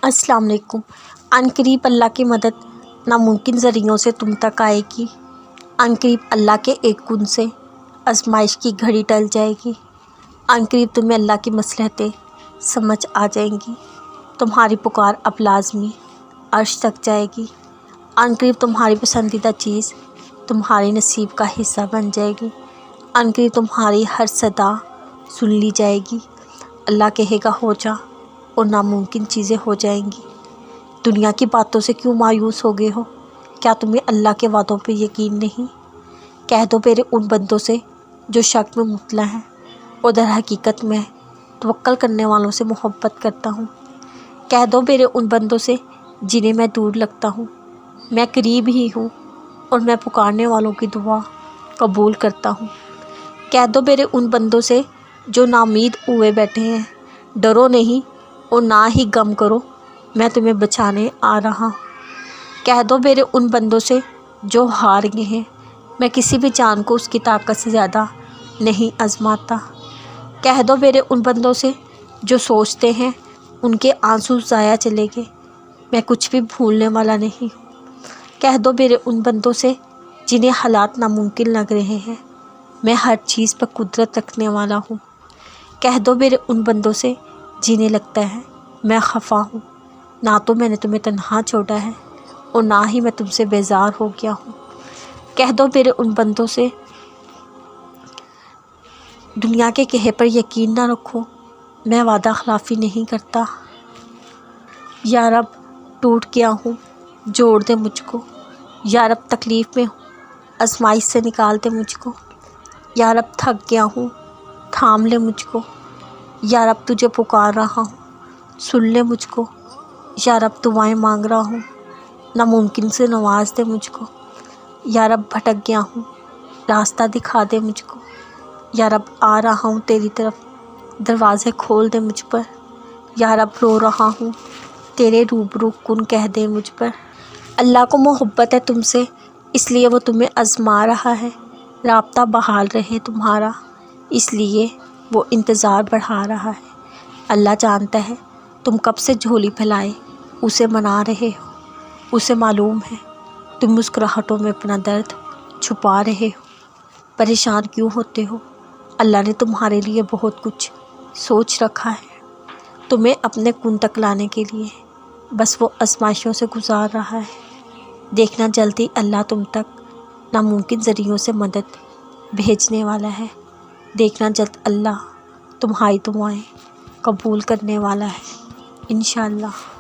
السلام علیکم۔ عنقریب اللہ کی مدد ناممکن ذریعوں سے تم تک آئے گی۔ عنقریب اللہ کے ایک گن سے آزمائش کی گھڑی ٹل جائے گی۔ عنقریب تمہیں اللہ کی مصلحتیں سمجھ آ جائیں گی۔ تمہاری پکار اب لازمی عرش تک جائے گی۔ عنقریب تمہاری پسندیدہ چیز تمہارے نصیب کا حصہ بن جائے گی۔ عنقریب تمہاری ہر صدا سن لی جائے گی۔ اللہ کہے گا ہو جا اور ناممکن چیزیں ہو جائیں گی۔ دنیا کی باتوں سے کیوں مایوس ہو گئے ہو؟ کیا تمہیں اللہ کے وعدوں پہ یقین نہیں؟ کہہ دو میرے ان بندوں سے جو شک میں مبتلا ہیں اور در حقیقت میں توکل کرنے والوں سے محبت کرتا ہوں۔ کہہ دو میرے ان بندوں سے جنہیں میں دور لگتا ہوں، میں قریب ہی ہوں اور میں پکارنے والوں کی دعا قبول کرتا ہوں۔ کہہ دو میرے ان بندوں سے جو ناامید ہوئے بیٹھے ہیں، ڈرو نہیں اور نہ ہی غم کرو، میں تمہیں بچانے آ رہا ہوں۔ کہہ دو میرے ان بندوں سے جو ہار گئے ہیں، میں کسی بھی جان کو اس کی طاقت سے زیادہ نہیں آزماتا۔ کہہ دو میرے ان بندوں سے جو سوچتے ہیں ان کے آنسو ضائع چلے گئے، میں کچھ بھی بھولنے والا نہیں۔ کہہ دو میرے ان بندوں سے جنہیں حالات ناممکن لگ رہے ہیں، میں ہر چیز پر قدرت رکھنے والا ہوں۔ کہہ دو میرے ان بندوں سے جنہیں لگتا ہے میں خفا ہوں، نہ تو میں نے تمہیں تنہا چھوڑا ہے اور نہ ہی میں تم سے بیزار ہو گیا ہوں۔ کہہ دو میرے ان بندوں سے دنیا کے کہے پر یقین نہ رکھو، میں وعدہ خلافی نہیں کرتا۔ یا رب ٹوٹ گیا ہوں، جوڑ دے مجھ کو۔ یا رب تکلیف میں ہوں، آزمائش سے نکال دے مجھ کو۔ یا رب تھک گیا ہوں، تھام لے مجھ کو۔ یا رب تجھے پکار رہا ہوں، سن لے مجھ کو۔ یا رب دعائیں مانگ رہا ہوں، ناممکن سے نواز دے مجھ کو۔ یا رب بھٹک گیا ہوں، راستہ دکھا دے مجھ کو۔ یا رب آ رہا ہوں تیری طرف، دروازے کھول دے مجھ پر۔ یا رب رو رہا ہوں، تیرے روبرو کن کہہ دے مجھ پر۔ اللہ کو محبت ہے تم سے، اس لیے وہ تمہیں آزما رہا ہے۔ رابطہ بحال رہے تمہارا، اس لیے وہ انتظار بڑھا رہا ہے۔ اللہ جانتا ہے تم کب سے جھولی پھیلائے اسے منا رہے ہو، اسے معلوم ہے تم مسکراہٹوں میں اپنا درد چھپا رہے ہو۔ پریشان کیوں ہوتے ہو؟ اللہ نے تمہارے لیے بہت کچھ سوچ رکھا ہے، تمہیں اپنے کن تک لانے کے لیے، بس وہ آزمائشوں سے گزار رہا ہے۔ دیکھنا جلدی اللہ تم تک ناممکن ذریعوں سے مدد بھیجنے والا ہے۔ دیکھنا جلد اللہ تمہاری دعائیں قبول کرنے والا ہے، انشاءاللہ۔